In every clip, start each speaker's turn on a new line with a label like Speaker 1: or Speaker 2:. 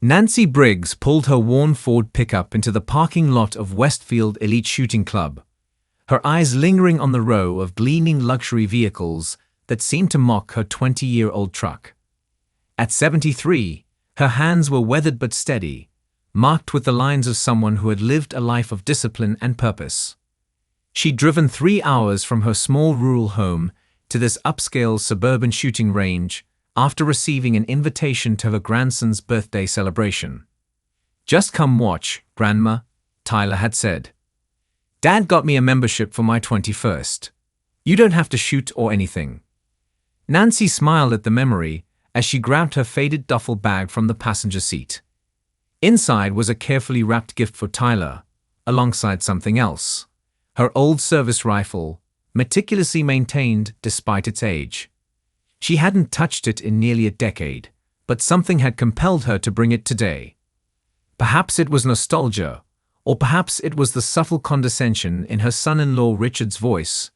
Speaker 1: Nancy Briggs pulled her worn Ford pickup into the parking lot of Westfield Elite Shooting Club, her eyes lingering on the row of gleaming luxury vehicles that seemed to mock her 20-year-old truck. At 73, her hands were weathered but steady, marked with the lines of someone who had lived a life of discipline and purpose. She'd driven 3 hours from her small rural home to this upscale suburban shooting range after receiving an invitation to her grandson's birthday celebration. "Just come watch, Grandma," Tyler had said. "Dad got me a membership for my 21st. You don't have to shoot or anything." Nancy smiled at the memory as she grabbed her faded duffel bag from the passenger seat. Inside was a carefully wrapped gift for Tyler, alongside something else: her old service rifle, meticulously maintained despite its age. She hadn't touched it in nearly a decade, but something had compelled her to bring it today. Perhaps it was nostalgia, or perhaps it was the subtle condescension in her son-in-law Richard's voice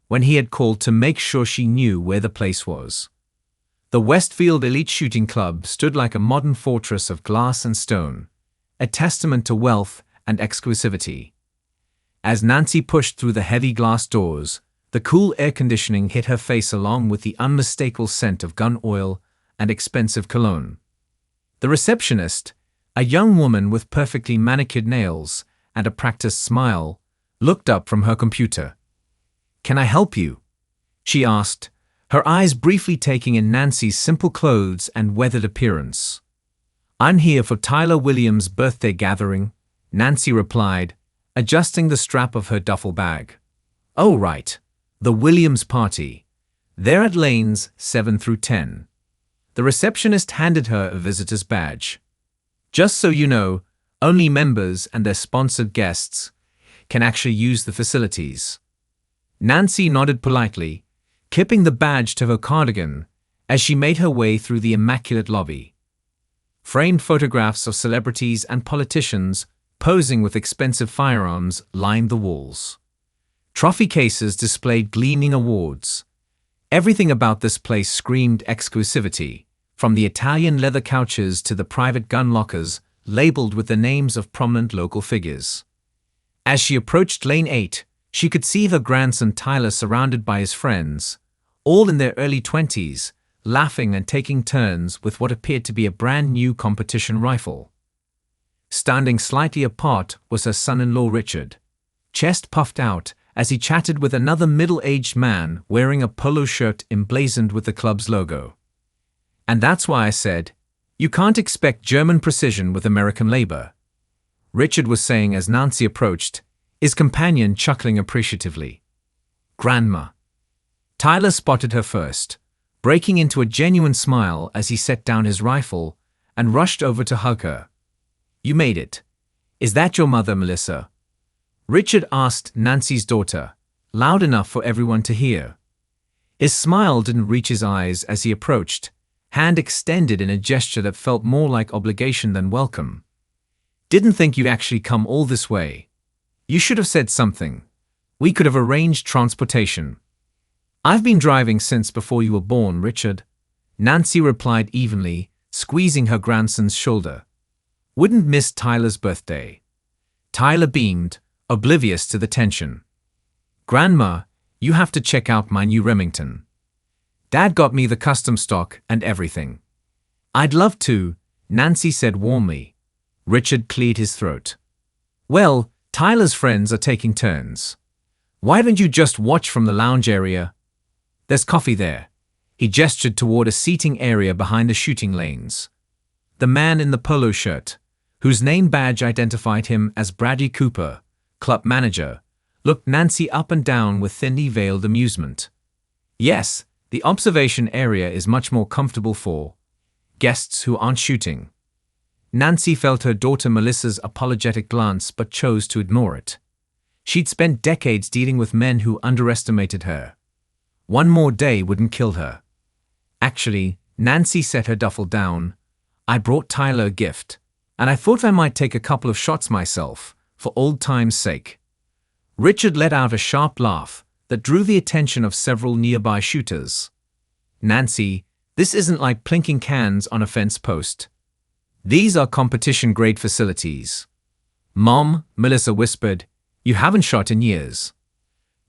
Speaker 1: when he had called to make sure she knew where the place was. The Westfield Elite Shooting Club stood like a modern fortress of glass and stone, a testament to wealth and exclusivity. As Nancy pushed through the heavy glass doors, the cool air conditioning hit her face along with the unmistakable scent of gun oil and expensive cologne. The receptionist, a young woman with perfectly manicured nails and a practiced smile, looked up from her computer. "Can I help you?" she asked, her eyes briefly taking in Nancy's simple clothes and weathered appearance. "I'm here for Tyler Williams' birthday gathering," Nancy replied, adjusting the strap of her duffel bag. "Oh, right. The Williams party. They're at lanes 7 through 10. The receptionist handed her a visitor's badge. "Just so you know, only members and their sponsored guests can actually use the facilities." Nancy nodded politely, clipping the badge to her cardigan as she made her way through the immaculate lobby. Framed photographs of celebrities and politicians posing with expensive firearms lined the walls. Trophy cases displayed gleaming awards. Everything about this place screamed exclusivity, from the Italian leather couches to the private gun lockers labeled with the names of prominent local figures. As she approached Lane 8, she could see her grandson Tyler surrounded by his friends, all in their early 20s, laughing and taking turns with what appeared to be a brand new competition rifle. Standing slightly apart was her son-in-law Richard, chest puffed out as he chatted with another middle-aged man wearing a polo shirt emblazoned with the club's logo. "And that's why I said, you can't expect German precision with American labor," Richard was saying as Nancy approached, his companion chuckling appreciatively. "Grandma." Tyler spotted her first, breaking into a genuine smile as he set down his rifle and rushed over to hug her. "You made it. Is that your mother, Melissa?" Richard asked Nancy's daughter, loud enough for everyone to hear. His smile didn't reach his eyes as he approached, hand extended in a gesture that felt more like obligation than welcome. "Didn't think you'd actually come all this way. You should have said something. We could have arranged transportation." "I've been driving since before you were born, Richard," Nancy replied evenly, squeezing her grandson's shoulder. "Wouldn't miss Tyler's birthday." Tyler beamed, oblivious to the tension. "Grandma, you have to check out my new Remington. Dad got me the custom stock and everything." "I'd love to," Nancy said warmly. Richard cleared his throat. "Well, Tyler's friends are taking turns. Why don't you just watch from the lounge area? There's coffee there." He gestured toward a seating area behind the shooting lanes. The man in the polo shirt, whose name badge identified him as Bradley Cooper, club manager, looked Nancy up and down with thinly veiled amusement. "Yes, the observation area is much more comfortable for guests who aren't shooting." Nancy felt her daughter Melissa's apologetic glance but chose to ignore it. She'd spent decades dealing with men who underestimated her. One more day wouldn't kill her. "Actually," Nancy set her duffel down, "I brought Tyler a gift, and I thought I might take a couple of shots myself, for old time's sake." Richard let out a sharp laugh that drew the attention of several nearby shooters. "Nancy, this isn't like plinking cans on a fence post." These are competition-grade facilities. Mom, Melissa whispered, you haven't shot in years.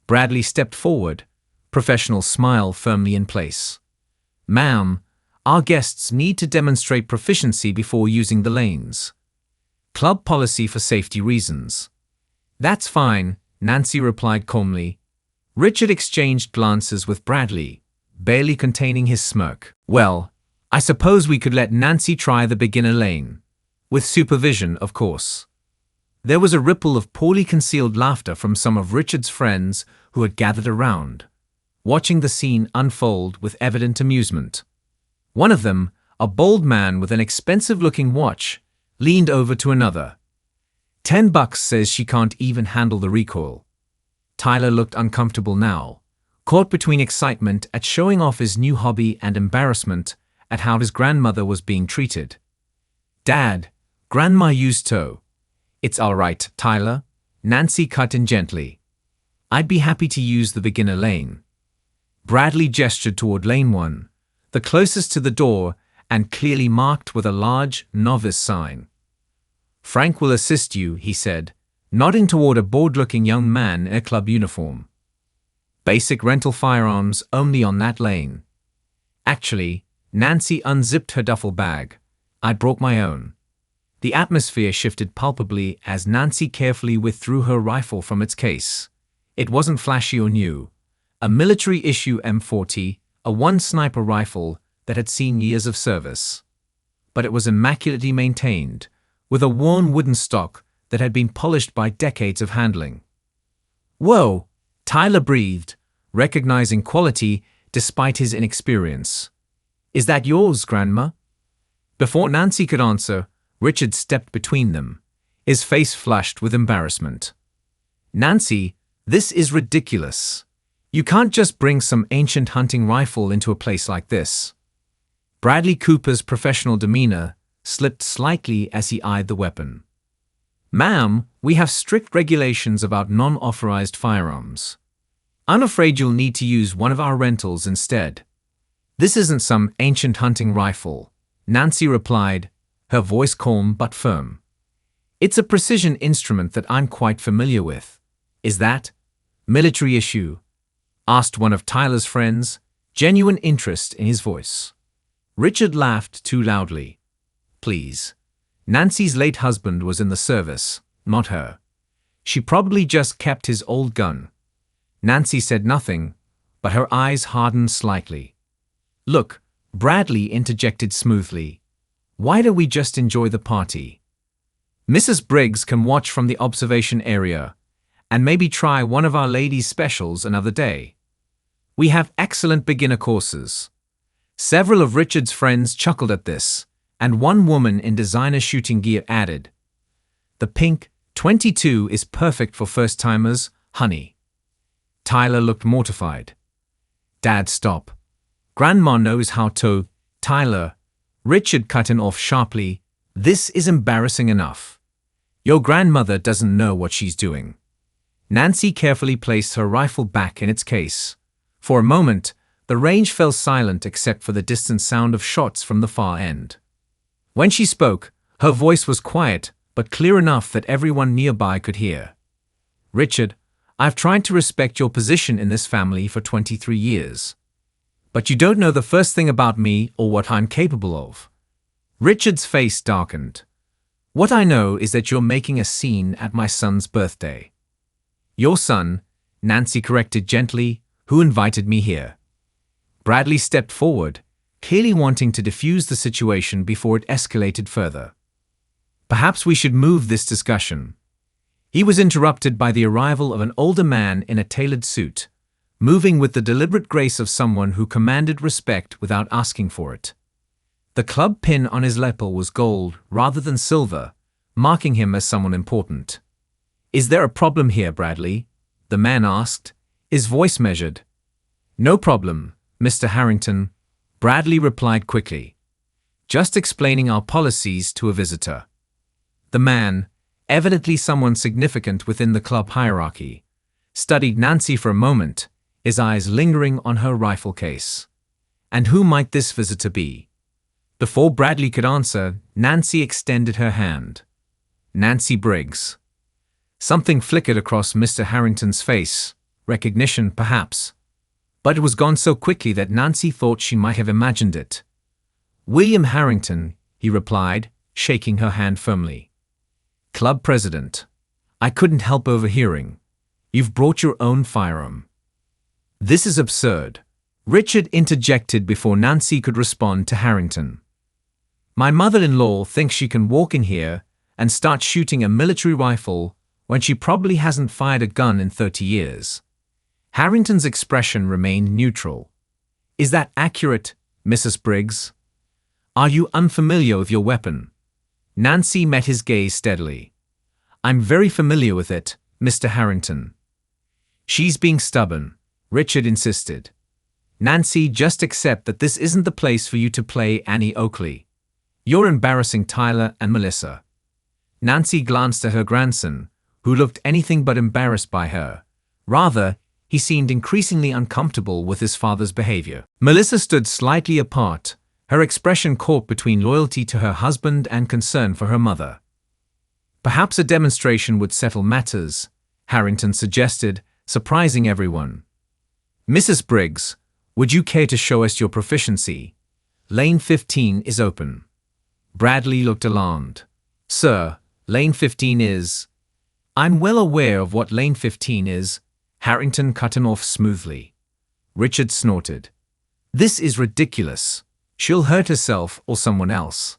Speaker 1: Bradley stepped forward, professional smile firmly in place. Ma'am, our guests need to demonstrate proficiency before using the lanes. Club policy for safety reasons. That's fine, Nancy replied calmly. Richard exchanged glances with Bradley, barely containing his smirk. Well, I suppose we could let Nancy try the beginner lane. With supervision, of course. There was a ripple of poorly concealed laughter from some of Richard's friends who had gathered around, watching the scene unfold with evident amusement. One of them, a bald man with an expensive-looking watch, leaned over to another. $10 says she can't even handle the recoil. Tyler looked uncomfortable now, caught between excitement at showing off his new hobby and embarrassment at how his grandmother was being treated. Dad, Grandma used toe. It's all right, Tyler, Nancy cut in gently. I'd be happy to use the beginner lane. Bradley gestured toward lane 1, the closest to the door and clearly marked with a large novice sign. Frank will assist you, he said, nodding toward a bored-looking young man in a club uniform. Basic rental firearms only on that lane. Actually, Nancy unzipped her duffel bag. I brought my own. The atmosphere shifted palpably as Nancy carefully withdrew her rifle from its case. It wasn't flashy or new. A military-issue M40, a one-sniper rifle that had seen years of service. But it was immaculately maintained, with a worn wooden stock that had been polished by decades of handling. Whoa, Tyler breathed, recognizing quality despite his inexperience. Is that yours, Grandma? Before Nancy could answer, Richard stepped between them, his face flushed with embarrassment. Nancy, this is ridiculous. You can't just bring some ancient hunting rifle into a place like this. Bradley Cooper's professional demeanor slipped slightly as he eyed the weapon. Ma'am, we have strict regulations about non-authorized firearms. I'm afraid you'll need to use one of our rentals instead. This isn't some ancient hunting rifle, Nancy replied, her voice calm but firm. It's a precision instrument that I'm quite familiar with. Is that military issue? Asked one of Tyler's friends, genuine interest in his voice. Richard laughed too loudly. Please. Nancy's late husband was in the service, not her. She probably just kept his old gun. Nancy said nothing, but her eyes hardened slightly. Look, Bradley interjected smoothly. Why don't we just enjoy the party? Mrs. Briggs can watch from the observation area, and maybe try one of our ladies' specials another day. We have excellent beginner courses. Several of Richard's friends chuckled at this, and one woman in designer shooting gear added, The pink 22 is perfect for first-timers, honey. Tyler looked mortified. Dad, stop. Grandma knows how to. Tyler, Richard cut him off sharply. This is embarrassing enough. Your grandmother doesn't know what she's doing. Nancy carefully placed her rifle back in its case. For a moment, the range fell silent except for the distant sound of shots from the far end. When she spoke, her voice was quiet but clear enough that everyone nearby could hear. Richard, I've tried to respect your position in this family for 23 years. But you don't know the first thing about me or what I'm capable of. Richard's face darkened. What I know is that you're making a scene at my son's birthday. Your son, Nancy corrected gently, who invited me here. Bradley stepped forward, clearly wanting to defuse the situation before it escalated further. Perhaps we should move this discussion. He was interrupted by the arrival of an older man in a tailored suit, moving with the deliberate grace of someone who commanded respect without asking for it. The club pin on his lapel was gold rather than silver, marking him as someone important. Is there a problem here, Bradley? The man asked, his voice measured. No problem, Mr. Harrington, Bradley replied quickly. Just explaining our policies to a visitor. The man, evidently someone significant within the club hierarchy, studied Nancy for a moment, his eyes lingering on her rifle case. And who might this visitor be? Before Bradley could answer, Nancy extended her hand. Nancy Briggs. Something flickered across Mr. Harrington's face, recognition perhaps. But it was gone so quickly that Nancy thought she might have imagined it. William Harrington, he replied, shaking her hand firmly. Club president. I couldn't help overhearing. You've brought your own firearm. This is absurd. Richard interjected before Nancy could respond to Harrington. My mother-in-law thinks she can walk in here and start shooting a military rifle when she probably hasn't fired a gun in 30 years. Harrington's expression remained neutral. Is that accurate, Mrs. Briggs? Are you unfamiliar with your weapon? Nancy met his gaze steadily. I'm very familiar with it, Mr. Harrington. She's being stubborn, Richard insisted. Nancy, just accept that this isn't the place for you to play Annie Oakley. You're embarrassing Tyler and Melissa. Nancy glanced at her grandson, who looked anything but embarrassed by her. Rather, he seemed increasingly uncomfortable with his father's behavior. Melissa stood slightly apart, her expression caught between loyalty to her husband and concern for her mother. Perhaps a demonstration would settle matters, Harrington suggested, surprising everyone. Mrs. Briggs, would you care to show us your proficiency? Lane 15 is open. Bradley looked alarmed. Sir, Lane 15 is… I'm well aware of what Lane 15 is, Harrington cut him off smoothly. Richard snorted. This is ridiculous. She'll hurt herself or someone else.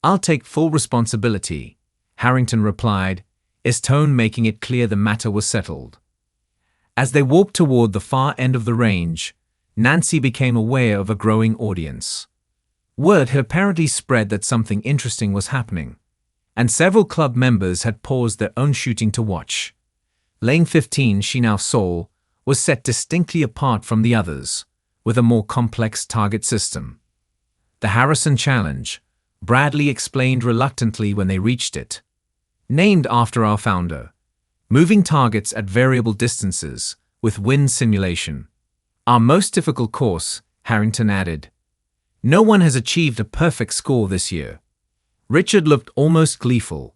Speaker 1: I'll take full responsibility, Harrington replied, his tone making it clear the matter was settled. As they walked toward the far end of the range, Nancy became aware of a growing audience. Word had apparently spread that something interesting was happening, and several club members had paused their own shooting to watch. Lane 15, she now saw, was set distinctly apart from the others, with a more complex target system. The Harrison Challenge, Bradley explained reluctantly when they reached it. Named after our founder. Moving targets at variable distances, with wind simulation. Our most difficult course, Harrington added. No one has achieved a perfect score this year. Richard looked almost gleeful.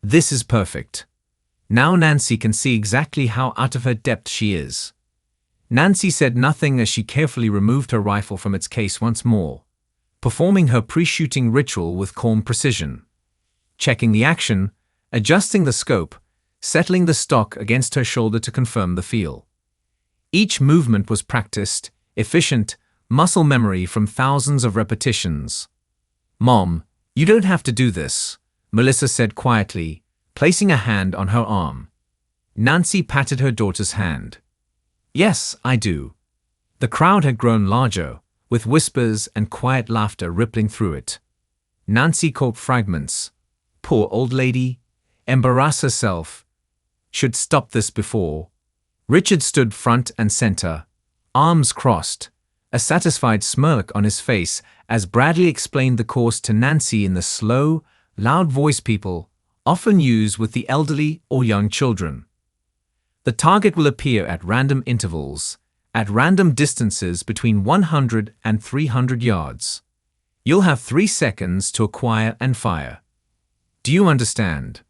Speaker 1: This is perfect. Now Nancy can see exactly how out of her depth she is. Nancy said nothing as she carefully removed her rifle from its case once more, performing her pre-shooting ritual with calm precision. Checking the action, adjusting the scope, settling the stock against her shoulder to confirm the feel. Each movement was practiced, efficient, muscle memory from thousands of repetitions. Mom, you don't have to do this, Melissa said quietly, placing a hand on her arm. Nancy patted her daughter's hand. Yes, I do. The crowd had grown larger, with whispers and quiet laughter rippling through it. Nancy caught fragments. Poor old lady. Embarrass herself. Should stop this before. Richard stood front and center, arms crossed, a satisfied smirk on his face as Bradley explained the course to Nancy in the slow, loud voice people often use with the elderly or young children. The target will appear at random intervals, at random distances between 100 and 300 yards. You'll have 3 seconds to acquire and fire. Do you understand?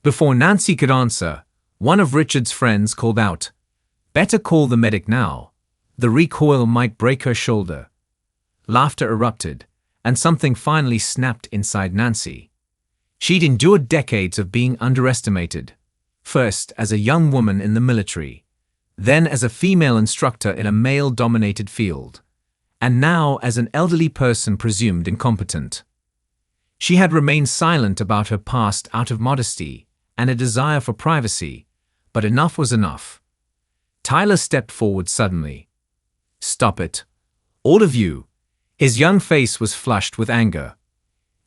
Speaker 1: Before Nancy could answer, one of Richard's friends called out, "Better call the medic now. The recoil might break her shoulder." Laughter erupted, and something finally snapped inside Nancy. She'd endured decades of being underestimated, first as a young woman in the military, then as a female instructor in a male-dominated field, and now as an elderly person presumed incompetent. She had remained silent about her past out of modesty and a desire for privacy, but enough was enough. Tyler stepped forward suddenly. "Stop it. All of you." His young face was flushed with anger.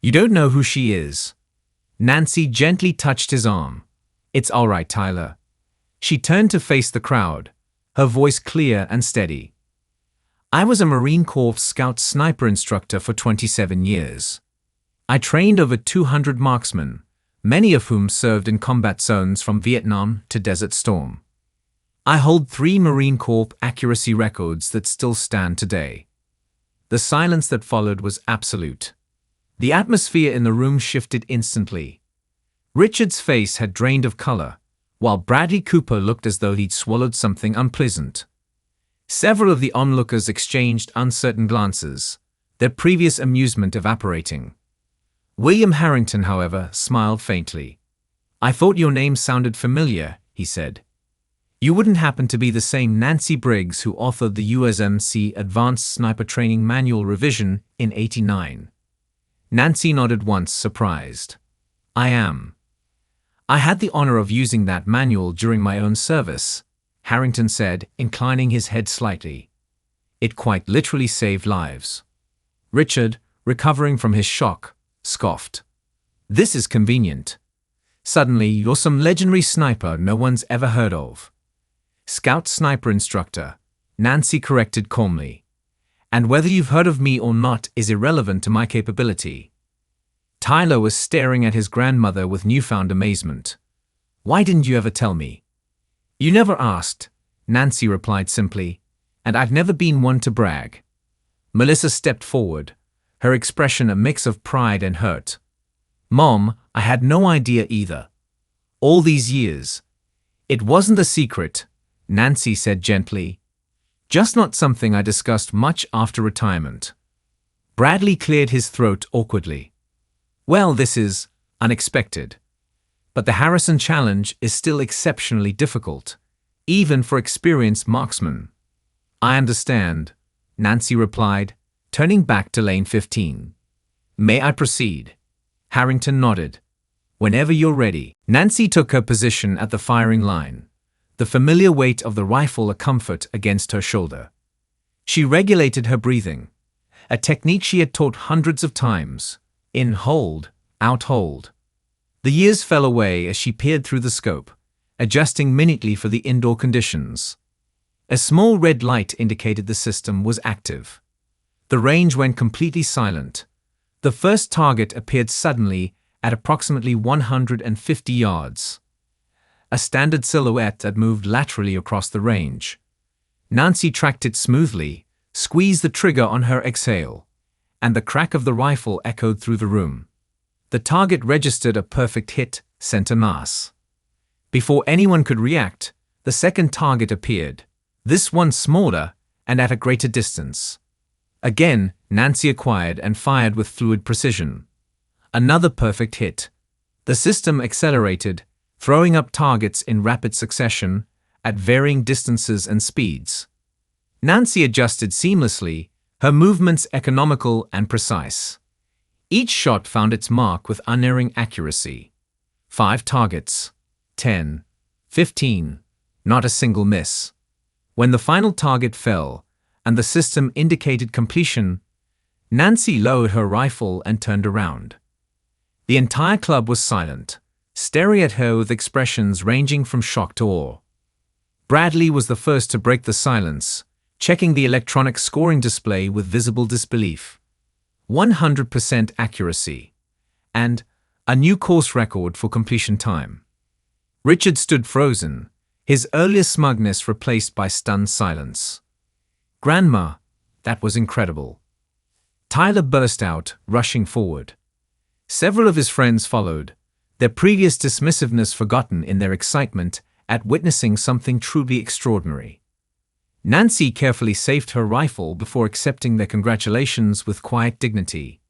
Speaker 1: "You don't know who she is." Nancy gently touched his arm. "It's all right, Tyler." She turned to face the crowd, her voice clear and steady. "I was a Marine Corps Scout sniper instructor for 27 years. I trained over 200 marksmen, many of whom served in combat zones from Vietnam to Desert Storm. I hold 3 Marine Corps accuracy records that still stand today. The silence that followed was absolute. The atmosphere in the room shifted instantly. Richard's face had drained of color, while Bradley Cooper looked as though he'd swallowed something unpleasant. Several of the onlookers exchanged uncertain glances, their previous amusement evaporating. William Harrington, however, smiled faintly. "I thought your name sounded familiar," he said. "You wouldn't happen to be the same Nancy Briggs who authored the USMC Advanced Sniper Training Manual revision in '89. Nancy nodded once, surprised. "I am. I had the honor of using that manual during my own service," Harrington said, inclining his head slightly. "It quite literally saved lives." Richard, recovering from his shock, scoffed. "This is convenient. Suddenly, you're some legendary sniper no one's ever heard of." "Scout sniper instructor," Nancy corrected calmly. "And whether you've heard of me or not is irrelevant to my capability." Tyler was staring at his grandmother with newfound amazement. "Why didn't you ever tell me?" "You never asked," Nancy replied simply, "and I've never been one to brag." Melissa stepped forward, her expression a mix of pride and hurt. "Mom, I had no idea either. All these years. It wasn't a secret," Nancy said gently. "Just not something I discussed much after retirement." Bradley cleared his throat awkwardly. "Well, this is unexpected. But the Harrison challenge is still exceptionally difficult, even for experienced marksmen." "I understand," Nancy replied, turning back to lane 15. "May I proceed?" Harrington nodded. "Whenever you're ready." Nancy took her position at the firing line, the familiar weight of the rifle a comfort against her shoulder. She regulated her breathing, a technique she had taught hundreds of times. In hold, out hold. The years fell away as she peered through the scope, adjusting minutely for the indoor conditions. A small red light indicated the system was active. The range went completely silent. The first target appeared suddenly at approximately 150 yards. A standard silhouette that moved laterally across the range. Nancy tracked it smoothly, squeezed the trigger on her exhale, and the crack of the rifle echoed through the room. The target registered a perfect hit, center mass. Before anyone could react, the second target appeared, this one smaller and at a greater distance. Again, Nancy acquired and fired with fluid precision. Another perfect hit. The system accelerated, throwing up targets in rapid succession, at varying distances and speeds. Nancy adjusted seamlessly, her movements economical and precise. Each shot found its mark with unerring accuracy. 5 targets. 10. 15. Not a single miss. When the final target fell, and the system indicated completion, Nancy lowered her rifle and turned around. The entire club was silent, staring at her with expressions ranging from shock to awe. Bradley was the first to break the silence, checking the electronic scoring display with visible disbelief. 100% accuracy. And a new course record for completion time. Richard stood frozen, his earlier smugness replaced by stunned silence. "Grandma, that was incredible." Tyler burst out, rushing forward. Several of his friends followed, their previous dismissiveness forgotten in their excitement at witnessing something truly extraordinary. Nancy carefully saved her rifle before accepting their congratulations with quiet dignity.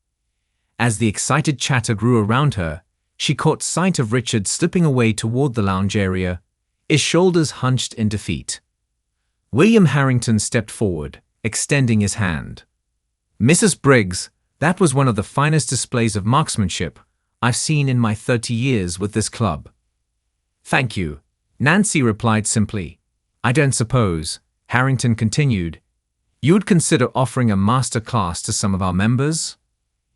Speaker 1: As the excited chatter grew around her, she caught sight of Richard slipping away toward the lounge area, his shoulders hunched in defeat. William Harrington stepped forward, extending his hand. "Mrs. Briggs, that was one of the finest displays of marksmanship I've seen in my 30 years with this club." "Thank you," Nancy replied simply. "I don't suppose," Harrington continued, "you would consider offering a master class to some of our members?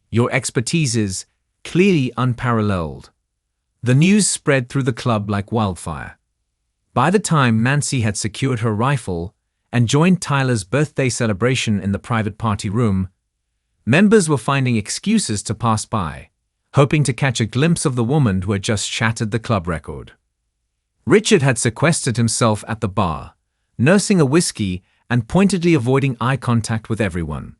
Speaker 1: Your expertise is clearly unparalleled." The news spread through the club like wildfire. By the time Nancy had secured her rifle and joined Tyler's birthday celebration in the private party room, members were finding excuses to pass by, hoping to catch a glimpse of the woman who had just shattered the club record. Richard had sequestered himself at the bar, nursing a whiskey and pointedly avoiding eye contact with everyone.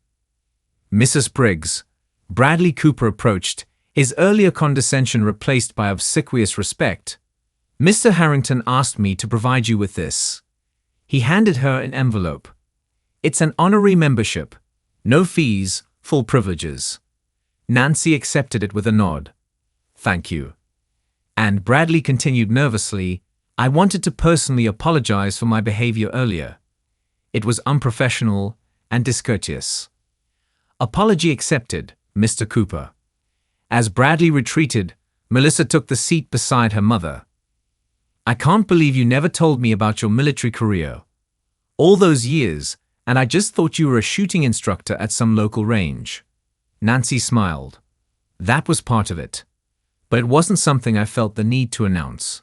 Speaker 1: Mrs. Briggs, Bradley Cooper approached, his earlier condescension replaced by obsequious respect. Mr. Harrington asked me to provide you with this. He handed her an envelope. It's an honorary membership. No fees, full privileges. Nancy accepted it with a nod. Thank you. And Bradley continued nervously, I wanted to personally apologize for my behavior earlier. It was unprofessional and discourteous. Apology accepted, Mr. Cooper. As Bradley retreated, Melissa took the seat beside her mother. I can't believe you never told me about your military career. All those years, and I just thought you were a shooting instructor at some local range. Nancy smiled. That was part of it. But it wasn't something I felt the need to announce.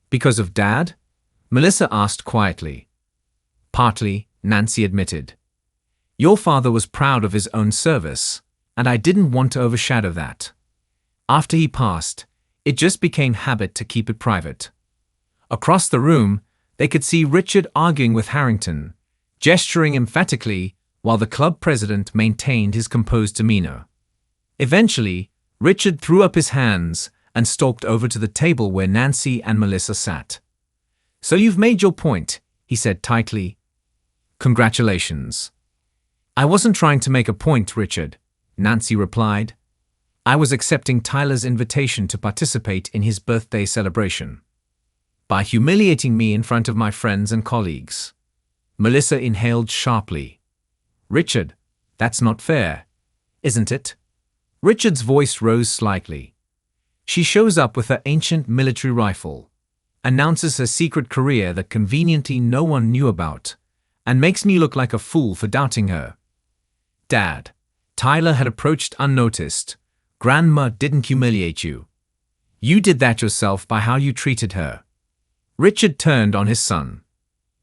Speaker 1: Because of Dad? Melissa asked quietly. Partly, Nancy admitted. Your father was proud of his own service, and I didn't want to overshadow that. After he passed, it just became habit to keep it private. Across the room, they could see Richard arguing with Harrington, gesturing emphatically while the club president maintained his composed demeanor. Eventually, Richard threw up his hands and stalked over to the table where Nancy and Melissa sat. So you've made your point, he said tightly. Congratulations. I wasn't trying to make a point, Richard, Nancy replied. I was accepting Tyler's invitation to participate in his birthday celebration. By humiliating me in front of my friends and colleagues. Melissa inhaled sharply. Richard, that's not fair, isn't it? Richard's voice rose slightly. She shows up with her ancient military rifle, announces her secret career that conveniently no one knew about, and makes me look like a fool for doubting her. Dad, Tyler had approached unnoticed. Grandma didn't humiliate you. You did that yourself by how you treated her. Richard turned on his son.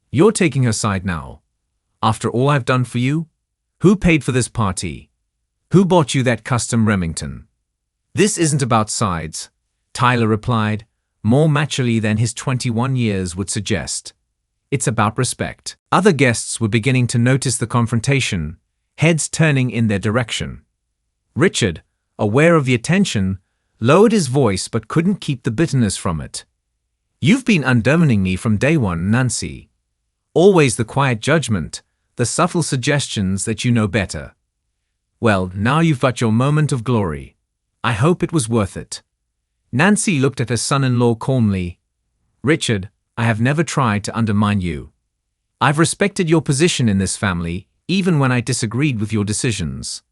Speaker 1: You're taking her side now. After all I've done for you? Who paid for this party? Who bought you that custom Remington? This isn't about sides, Tyler replied, more maturely than his 21 years would suggest. It's about respect. Other guests were beginning to notice the confrontation, heads turning in their direction. Richard, aware of the attention, lowered his voice but couldn't keep the bitterness from it. You've been undermining me from day one, Nancy. Always the quiet judgment, the subtle suggestions that you know better. Well, now you've got your moment of glory. I hope it was worth it. Nancy looked at her son-in-law calmly. Richard, I have never tried to undermine you. I've respected your position in this family, even when I disagreed with your decisions.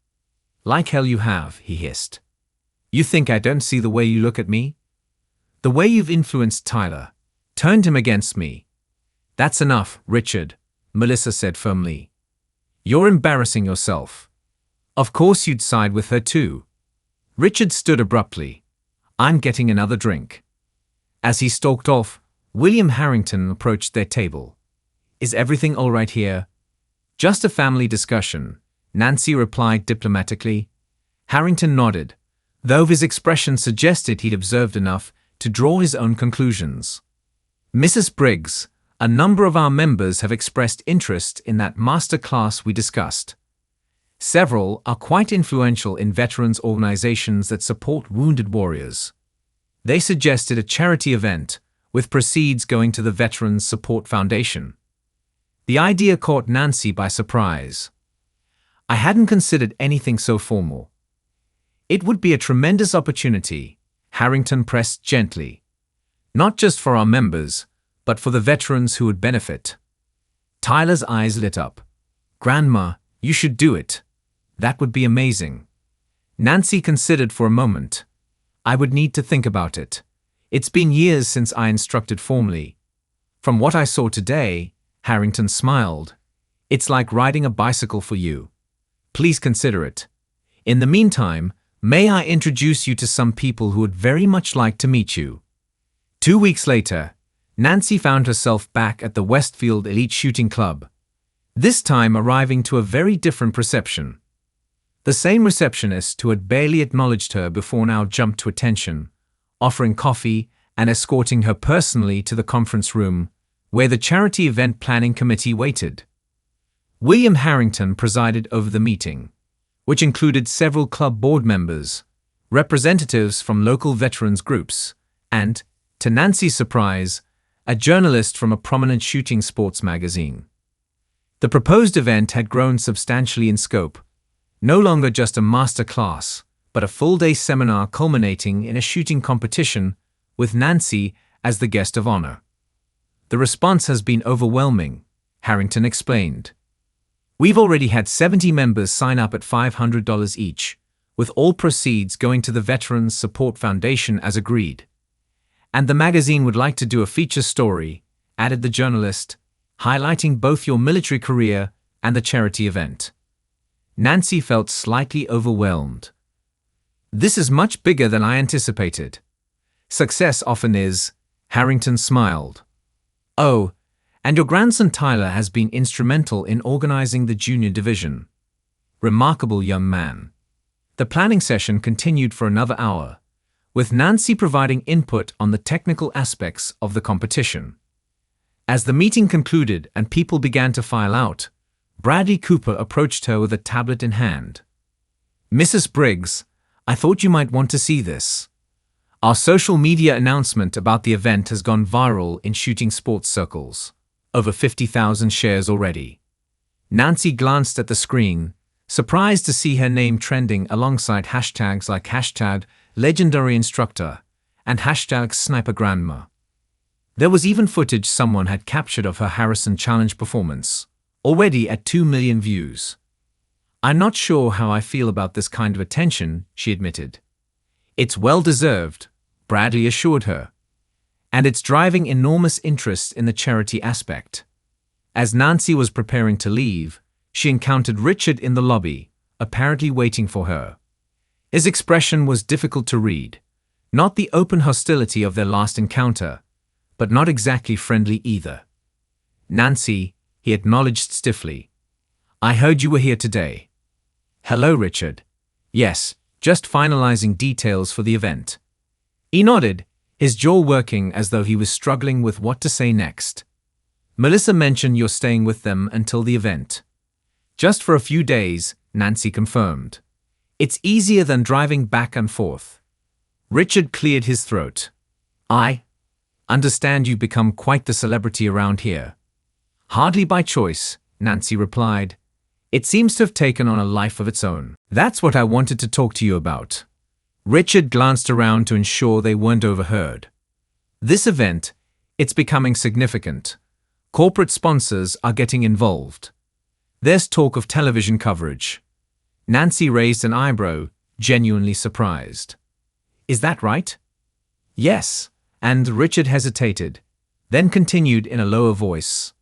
Speaker 1: Like hell you have, he hissed. You think I don't see the way you look at me? The way you've influenced Tyler, turned him against me. That's enough, Richard, Melissa said firmly. You're embarrassing yourself. Of course you'd side with her too. Richard stood abruptly. I'm getting another drink. As he stalked off, William Harrington approached their table. Is everything all right here? Just a family discussion, Nancy replied diplomatically. Harrington nodded, though his expression suggested he'd observed enough to draw his own conclusions. Mrs. Briggs, a number of our members have expressed interest in that master class we discussed. Several are quite influential in veterans organizations that support wounded warriors. They suggested a charity event, with proceeds going to the Veterans Support Foundation. The idea caught Nancy by surprise. I hadn't considered anything so formal. It would be a tremendous opportunity, Harrington pressed gently. Not just for our members, but for the veterans who would benefit. Tyler's eyes lit up. Grandma, you should do it. That would be amazing. Nancy considered for a moment. I would need to think about it. It's been years since I instructed formally. From what I saw today, Harrington smiled. It's like riding a bicycle for you. Please consider it. In the meantime, may I introduce you to some people who would very much like to meet you. 2 weeks later, Nancy found herself back at the Westfield Elite Shooting Club. This time arriving to a very different reception. The same receptionist who had barely acknowledged her before now jumped to attention, offering coffee and escorting her personally to the conference room, where the charity event planning committee waited. William Harrington presided over the meeting. which included several club board members, representatives from local veterans groups, and, to Nancy's surprise, a journalist from a prominent shooting sports magazine. The proposed event had grown substantially in scope, no longer just a master class, but a full-day seminar culminating in a shooting competition with Nancy as the guest of honor. The response has been overwhelming, Harrington explained. We've already had 70 members sign up at $500 each, with all proceeds going to the Veterans Support Foundation as agreed. And the magazine would like to do a feature story, added the journalist, highlighting both your military career and the charity event. Nancy felt slightly overwhelmed. This is much bigger than I anticipated. Success often is, Harrington smiled. Oh, and your grandson Tyler has been instrumental in organizing the junior division. Remarkable young man. The planning session continued for another hour, with Nancy providing input on the technical aspects of the competition. As the meeting concluded and people began to file out, Bradley Cooper approached her with a tablet in hand. Mrs. Briggs, I thought you might want to see this. Our social media announcement about the event has gone viral in shooting sports circles. Over 50,000 shares already. Nancy glanced at the screen, surprised to see her name trending alongside hashtags like #LegendaryInstructor and #SniperGrandma. There was even footage someone had captured of her Harrison Challenge performance, already at 2 million views. I'm not sure how I feel about this kind of attention, she admitted. It's well-deserved, Bradley assured her. And it's driving enormous interest in the charity aspect. As Nancy was preparing to leave, she encountered Richard in the lobby, apparently waiting for her. His expression was difficult to read, not the open hostility of their last encounter, but not exactly friendly either. Nancy, he acknowledged stiffly. I heard you were here today. Hello, Richard. Yes, just finalizing details for the event. He nodded, his jaw working as though he was struggling with what to say next. Melissa mentioned you're staying with them until the event. Just for a few days, Nancy confirmed. It's easier than driving back and forth. Richard cleared his throat. I understand you've become quite the celebrity around here. Hardly by choice, Nancy replied. It seems to have taken on a life of its own. That's what I wanted to talk to you about. Richard glanced around to ensure they weren't overheard. This event, it's becoming significant. Corporate sponsors are getting involved. There's talk of television coverage. Nancy raised an eyebrow, genuinely surprised. Is that right? Yes, and Richard hesitated, then continued in a lower voice.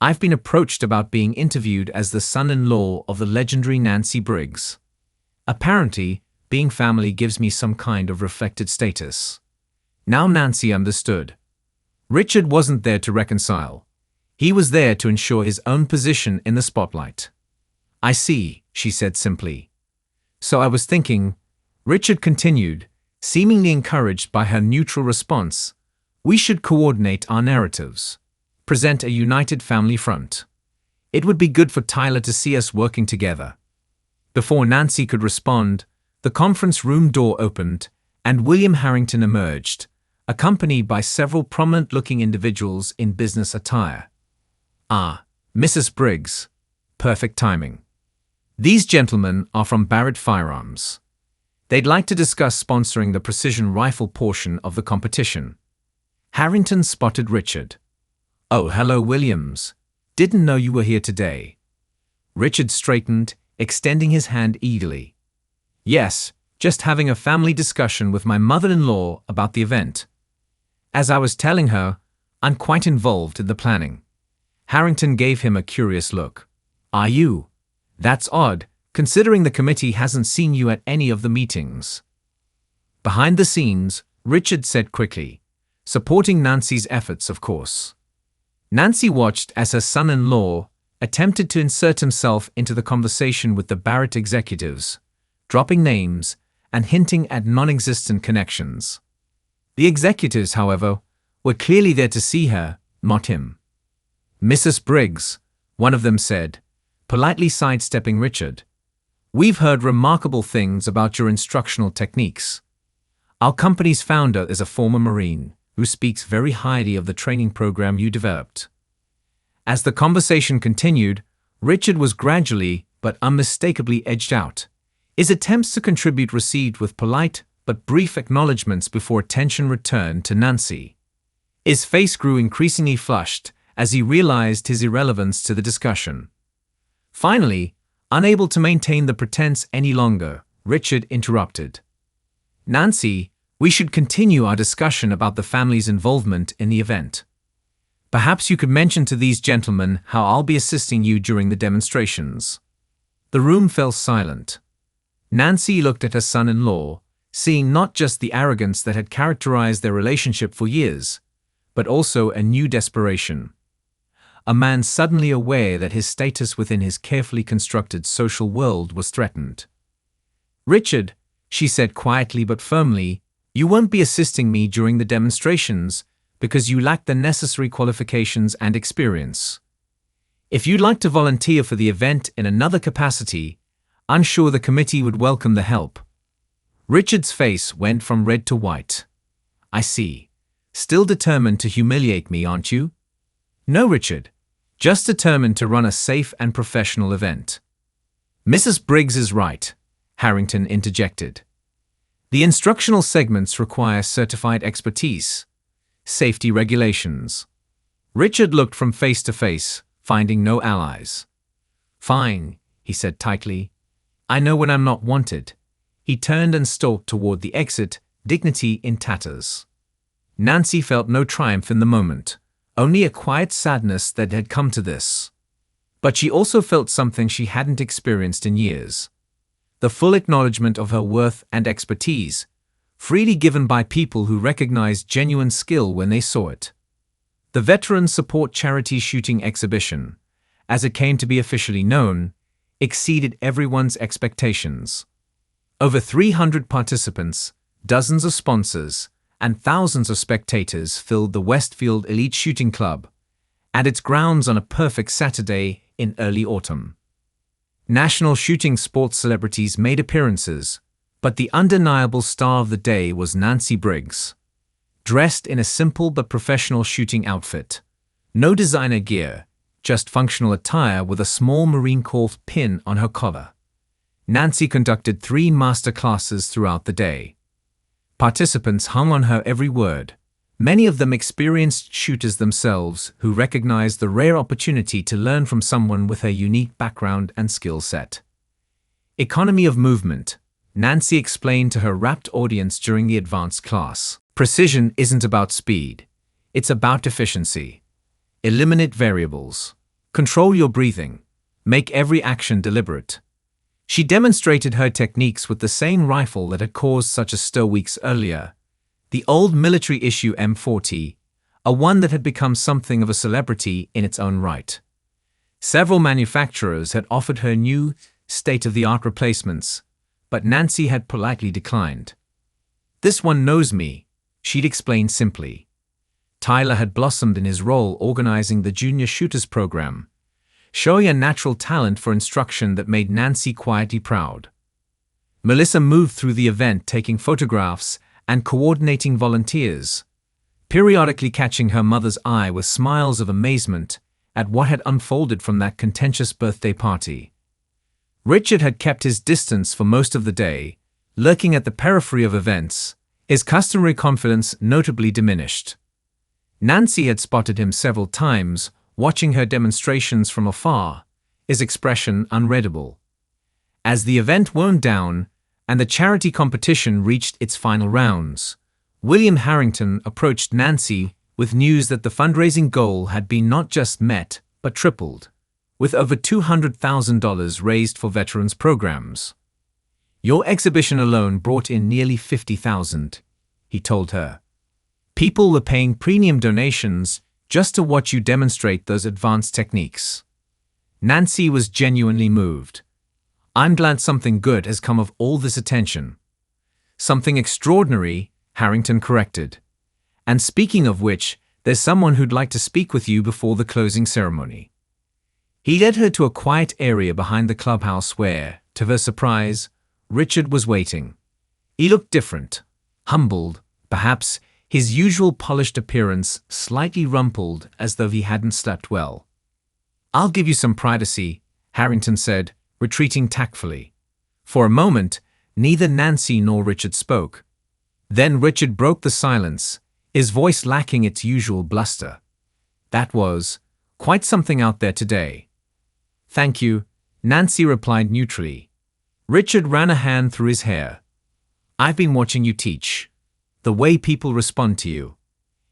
Speaker 1: I've been approached about being interviewed as the son-in-law of the legendary Nancy Briggs. Apparently, being family gives me some kind of reflected status. Now Nancy understood. Richard wasn't there to reconcile. He was there to ensure his own position in the spotlight. I see, she said simply. So I was thinking, Richard continued, seemingly encouraged by her neutral response, we should coordinate our narratives, present a united family front. It would be good for Tyler to see us working together. Before Nancy could respond, the conference room door opened, and William Harrington emerged, accompanied by several prominent-looking individuals in business attire. Ah, Mrs. Briggs. Perfect timing. These gentlemen are from Barrett Firearms. They'd like to discuss sponsoring the precision rifle portion of the competition. Harrington spotted Richard. Oh, hello, Williams. Didn't know you were here today. Richard straightened, extending his hand eagerly. Yes, just having a family discussion with my mother-in-law about the event. As I was telling her, I'm quite involved in the planning. Harrington gave him a curious look. Are you? That's odd, considering the committee hasn't seen you at any of the meetings. Behind the scenes, Richard said quickly, supporting Nancy's efforts, of course. Nancy watched as her son-in-law attempted to insert himself into the conversation with the Barrett executives, dropping names and hinting at non-existent connections. The executives, however, were clearly there to see her, not him. Mrs. Briggs, one of them said, politely sidestepping Richard. We've heard remarkable things about your instructional techniques. Our company's founder is a former Marine who speaks very highly of the training program you developed. As the conversation continued, Richard was gradually but unmistakably edged out. His attempts to contribute received with polite but brief acknowledgments before attention returned to Nancy. His face grew increasingly flushed as he realized his irrelevance to the discussion. Finally, unable to maintain the pretense any longer, Richard interrupted. "Nancy, we should continue our discussion about the family's involvement in the event. Perhaps you could mention to these gentlemen how I'll be assisting you during the demonstrations." The room fell silent. Nancy looked at her son-in-law, seeing not just the arrogance that had characterized their relationship for years, but also a new desperation. A man suddenly aware that his status within his carefully constructed social world was threatened. "Richard," she said quietly but firmly, "you won't be assisting me during the demonstrations because you lack the necessary qualifications and experience. If you'd like to volunteer for the event in another capacity, I'm sure the committee would welcome the help." Richard's face went from red to white. "I see. Still determined to humiliate me, aren't you?" "No, Richard. Just determined to run a safe and professional event." "Mrs. Briggs is right," Harrington interjected. "The instructional segments require certified expertise. Safety regulations." Richard looked from face to face, finding no allies. "Fine," he said tightly. "I know when I'm not wanted." He turned and stalked toward the exit, dignity in tatters. Nancy felt no triumph in the moment, only a quiet sadness that had come to this. But she also felt something she hadn't experienced in years. The full acknowledgement of her worth and expertise, freely given by people who recognized genuine skill when they saw it. The Veteran Support Charity Shooting Exhibition, as it came to be officially known, exceeded everyone's expectations. Over 300 participants, dozens of sponsors, and thousands of spectators filled the Westfield Elite Shooting Club and its grounds on a perfect Saturday in early autumn. National shooting sports celebrities made appearances, but the undeniable star of the day was Nancy Briggs. Dressed in a simple but professional shooting outfit. No designer gear, just functional attire with a small Marine Corps pin on her collar. Nancy conducted 3 master classes throughout the day. Participants hung on her every word, many of them experienced shooters themselves who recognized the rare opportunity to learn from someone with her unique background and skill set. Economy of movement, Nancy explained to her rapt audience during the advanced class. Precision isn't about speed, it's about efficiency. Eliminate variables. Control your breathing. Make every action deliberate. She demonstrated her techniques with the same rifle that had caused such a stir weeks earlier, the old military-issue M40, a one that had become something of a celebrity in its own right. Several manufacturers had offered her new, state-of-the-art replacements, but Nancy had politely declined. "This one knows me," she'd explained simply. Tyler had blossomed in his role organizing the Junior Shooters program, showing a natural talent for instruction that made Nancy quietly proud. Melissa moved through the event taking photographs and coordinating volunteers, periodically catching her mother's eye with smiles of amazement at what had unfolded from that contentious birthday party. Richard had kept his distance for most of the day, lurking at the periphery of events, his customary confidence notably diminished. Nancy had spotted him several times, watching her demonstrations from afar, his expression unreadable. As the event wound down and the charity competition reached its final rounds, William Harrington approached Nancy with news that the fundraising goal had been not just met, but tripled, with over $200,000 raised for veterans programs. "Your exhibition alone brought in nearly $50,000, he told her. "People were paying premium donations just to watch you demonstrate those advanced techniques." Nancy was genuinely moved. "I'm glad something good has come of all this attention." "Something extraordinary," Harrington corrected. "And speaking of which, there's someone who'd like to speak with you before the closing ceremony." He led her to a quiet area behind the clubhouse where, To her surprise, Richard was waiting. He looked different, humbled, perhaps his usual polished appearance slightly rumpled as though he hadn't slept well. "I'll give you some privacy," Harrington said, retreating tactfully. For a moment, neither Nancy nor Richard spoke. Then Richard broke the silence, his voice lacking its usual bluster. "That was quite something out there today." "Thank you," Nancy replied neutrally. Richard ran a hand through his hair. "I've been watching you teach. The way people respond to you.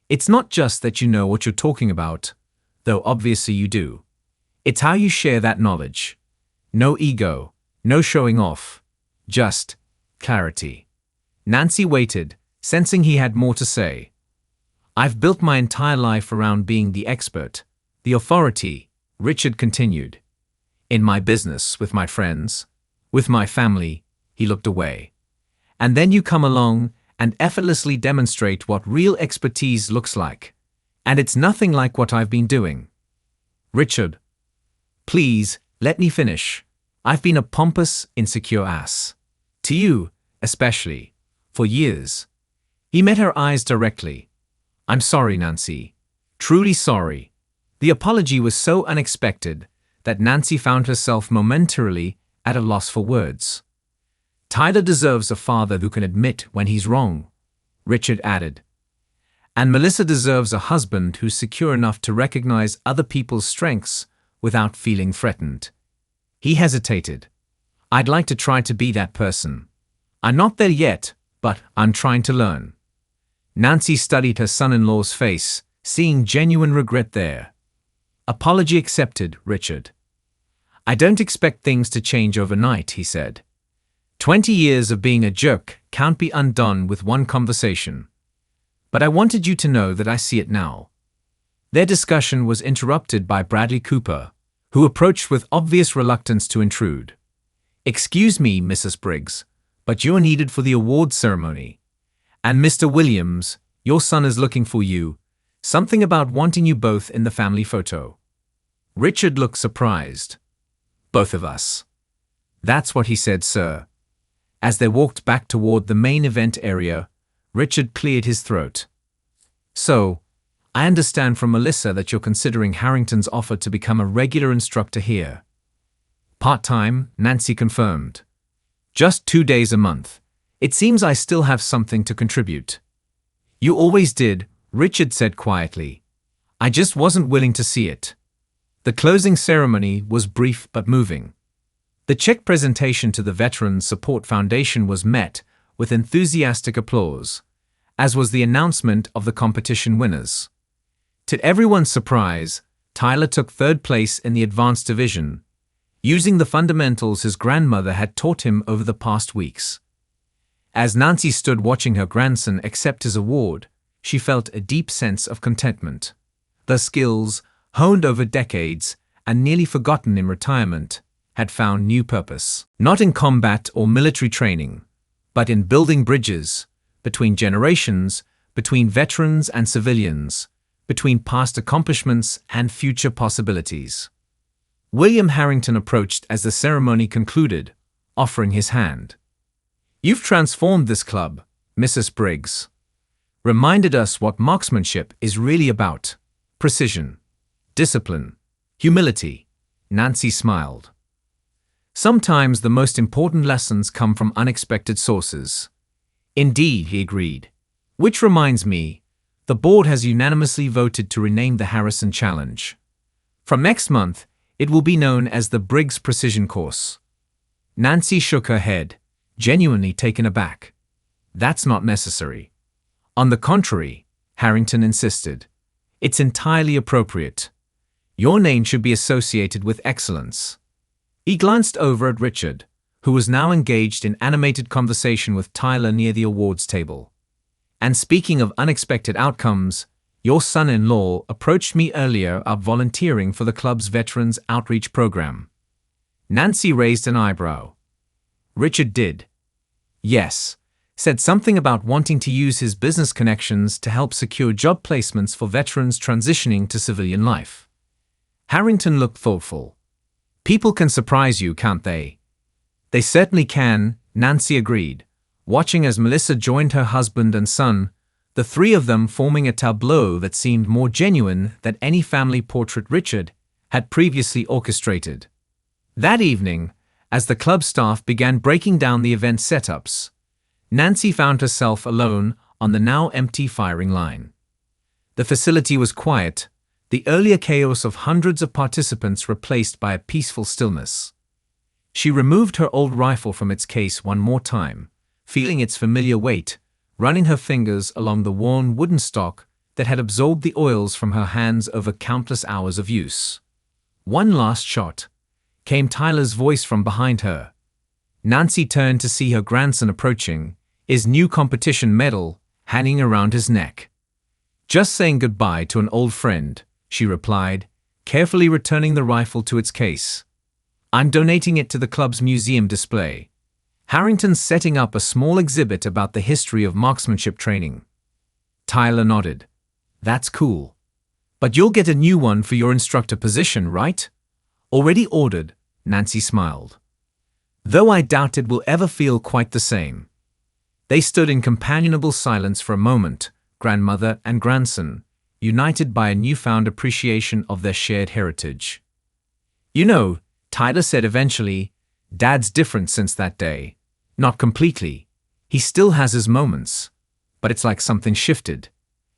Speaker 1: It's not just that you know what you're talking about, though obviously you do. It's how you share that knowledge. No ego, no showing off, just clarity." Nancy waited, sensing he had more to say. "I've built my entire life around being the expert, the authority," Richard continued. "In my business, with my friends, with my family." He looked away. "And then you come along and effortlessly demonstrate what real expertise looks like. And it's nothing like what I've been doing." "Richard, please, let me finish. I've been a pompous, insecure ass. To you, especially. For years." He met her eyes directly. "I'm sorry, Nancy. Truly sorry." The apology was so unexpected that Nancy found herself momentarily at a loss for words. "Tyler deserves a father who can admit when he's wrong," Richard added. "And Melissa deserves a husband who's secure enough to recognize other people's strengths without feeling threatened." He hesitated. "I'd like to try to be that person. I'm not there yet, but I'm trying to learn." Nancy studied her son-in-law's face, seeing genuine regret there. "Apology accepted, Richard. I don't expect things to change overnight," he said. 20 years of being a jerk can't be undone with one conversation. But I wanted you to know that I see it now." Their discussion was interrupted by Bradley Cooper, who approached with obvious reluctance to intrude. "Excuse me, Mrs. Briggs, but you're needed for the awards ceremony. And Mr. Williams, your son is looking for you. Something about wanting you both in the family photo." Richard looked surprised. "Both of us." "That's what he said, sir." As they walked back toward the main event area, Richard cleared his throat. "So, I understand from Melissa that you're considering Harrington's offer to become a regular instructor here." "Part-time," Nancy confirmed. "Just 2 days a month. It seems I still have something to contribute." "You always did," Richard said quietly. "I just wasn't willing to see it." The closing ceremony was brief but moving. The check presentation to the Veterans Support Foundation was met with enthusiastic applause, as was the announcement of the competition winners. To everyone's surprise, Tyler took third place in the advanced division, using the fundamentals his grandmother had taught him over the past weeks. As Nancy stood watching her grandson accept his award, she felt a deep sense of contentment. The skills, honed over decades and nearly forgotten in retirement, had found new purpose. Not in combat or military training, but in building bridges between generations, between veterans and civilians, between past accomplishments and future possibilities. William Harrington approached as the ceremony concluded, offering his hand. "You've transformed this club, Mrs. Briggs. Reminded us what marksmanship is really about. Precision, discipline, humility." Nancy smiled. "Sometimes the most important lessons come from unexpected sources." "Indeed," he agreed. "Which reminds me, the board has unanimously voted to rename the Harrison Challenge. From next month, it will be known as the Briggs Precision Course." Nancy shook her head, genuinely taken aback. "That's not necessary." "On the contrary," Harrington insisted. "It's entirely appropriate. Your name should be associated with excellence." He glanced over at Richard, who was now engaged in animated conversation with Tyler near the awards table. "And speaking of unexpected outcomes, your son-in-law approached me earlier about volunteering for the club's Veterans Outreach Program." Nancy raised an eyebrow. Richard did. "Yes," said something about wanting to use his business connections to help secure job placements for veterans transitioning to civilian life. Harrington looked thoughtful. "People can surprise you, can't they?" They certainly can, Nancy agreed, watching as Melissa joined her husband and son, the three of them forming a tableau that seemed more genuine than any family portrait Richard had previously orchestrated. That evening, as the club staff began breaking down the event setups, Nancy found herself alone on the now empty firing line. The facility was quiet, the earlier chaos of hundreds of participants replaced by a peaceful stillness. She removed her old rifle from its case one more time, feeling its familiar weight, running her fingers along the worn wooden stock that had absorbed the oils from her hands over countless hours of use. One last shot. Came Tyler's voice from behind her. Nancy turned to see her grandson approaching, his new competition medal hanging around his neck. "Just saying goodbye to an old friend," she replied, carefully returning the rifle to its case. "I'm donating it to the club's museum display. Harrington's setting up a small exhibit about the history of marksmanship training." Tyler nodded. "That's cool. But you'll get a new one for your instructor position, right?" "Already ordered," Nancy smiled. "Though I doubt it will ever feel quite the same." They stood in companionable silence for a moment, grandmother and grandson, united by a newfound appreciation of their shared heritage. "You know," Tyler said eventually, "Dad's different since that day. Not completely. He still has his moments. But it's like something shifted.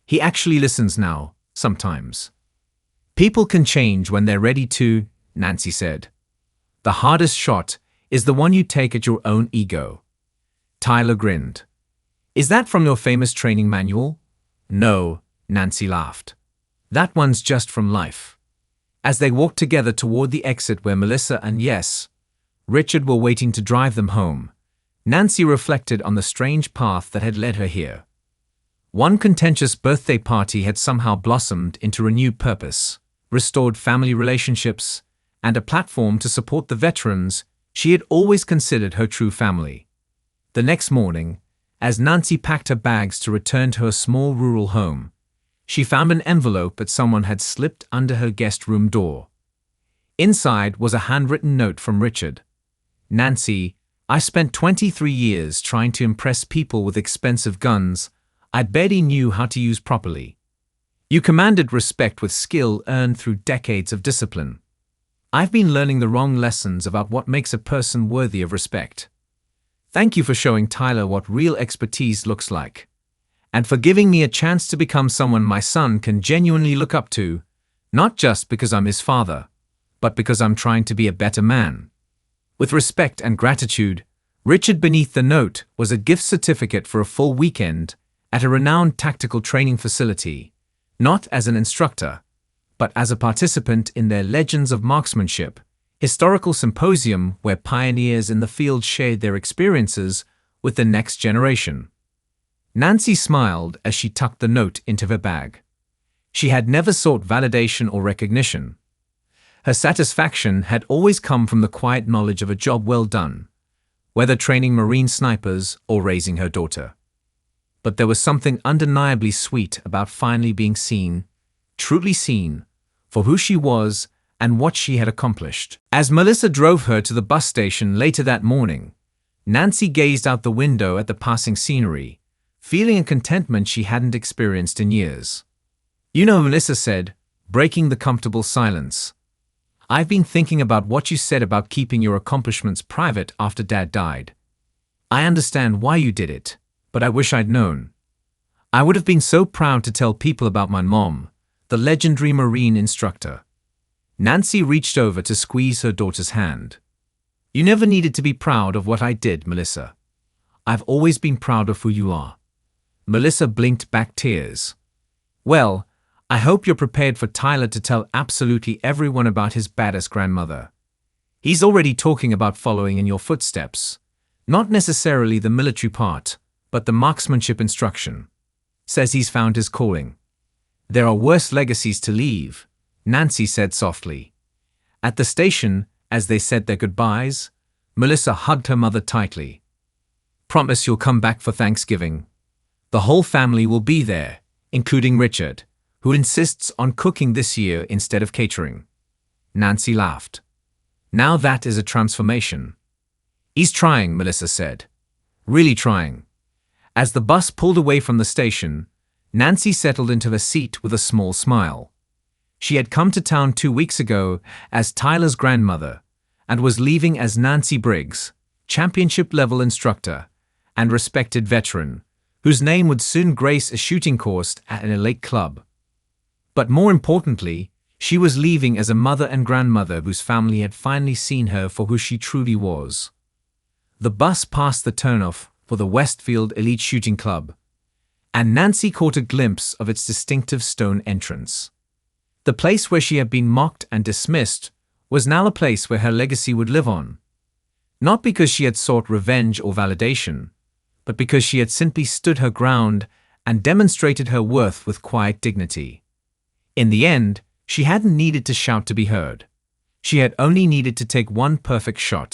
Speaker 1: He actually listens now, sometimes." "People can change when they're ready to," Nancy said. "The hardest shot is the one you take at your own ego." Tyler grinned. "Is that from your famous training manual?" "No," Nancy laughed. "That one's just from life." As they walked together toward the exit where Melissa and Richard were waiting to drive them home, Nancy reflected on the strange path that had led her here. One contentious birthday party had somehow blossomed into renewed purpose, restored family relationships, and a platform to support the veterans she had always considered her true family. The next morning, as Nancy packed her bags to return to her small rural home, she found an envelope that someone had slipped under her guest room door. Inside was a handwritten note from Richard. "Nancy, I spent 23 years trying to impress people with expensive guns I barely knew how to use properly. You commanded respect with skill earned through decades of discipline. I've been learning the wrong lessons about what makes a person worthy of respect. Thank you for showing Tyler what real expertise looks like, and for giving me a chance to become someone my son can genuinely look up to, not just because I'm his father, but because I'm trying to be a better man." With respect and gratitude, Richard beneath the note was a gift certificate for a full weekend at a renowned tactical training facility, not as an instructor, but as a participant in their Legends of Marksmanship historical symposium where pioneers in the field shared their experiences with the next generation. Nancy smiled as she tucked the note into her bag. She had never sought validation or recognition. Her satisfaction had always come from the quiet knowledge of a job well done, whether training Marine snipers or raising her daughter. But there was something undeniably sweet about finally being seen, truly seen, for who she was and what she had accomplished. As Melissa drove her to the bus station later that morning, Nancy gazed out the window at the passing scenery, feeling a contentment she hadn't experienced in years. "You know," Melissa said, breaking the comfortable silence, "I've been thinking about what you said about keeping your accomplishments private after Dad died. I understand why you did it, but I wish I'd known. I would have been so proud to tell people about my mom, the legendary Marine instructor." Nancy reached over to squeeze her daughter's hand. "You never needed to be proud of what I did, Melissa. I've always been proud of who you are." Melissa blinked back tears. "Well, I hope you're prepared for Tyler to tell absolutely everyone about his badass grandmother. He's already talking about following in your footsteps. Not necessarily the military part, but the marksmanship instruction. Says he's found his calling." "There are worse legacies to leave," Nancy said softly. At the station, as they said their goodbyes, Melissa hugged her mother tightly. "Promise you'll come back for Thanksgiving. The whole family will be there, including Richard, who insists on cooking this year instead of catering." Nancy laughed. "Now that is a transformation." "He's trying," Melissa said. "Really trying." As the bus pulled away from the station, Nancy settled into her seat with a small smile. She had come to town 2 weeks ago as Tyler's grandmother and was leaving as Nancy Briggs, championship-level instructor and respected veteran, whose name would soon grace a shooting course at an elite club. But more importantly, she was leaving as a mother and grandmother whose family had finally seen her for who she truly was. The bus passed the turnoff for the Westfield Elite Shooting Club, and Nancy caught a glimpse of its distinctive stone entrance. The place where she had been mocked and dismissed was now a place where her legacy would live on. Not because she had sought revenge or validation, but because she had simply stood her ground and demonstrated her worth with quiet dignity. In the end, she hadn't needed to shout to be heard. She had only needed to take one perfect shot.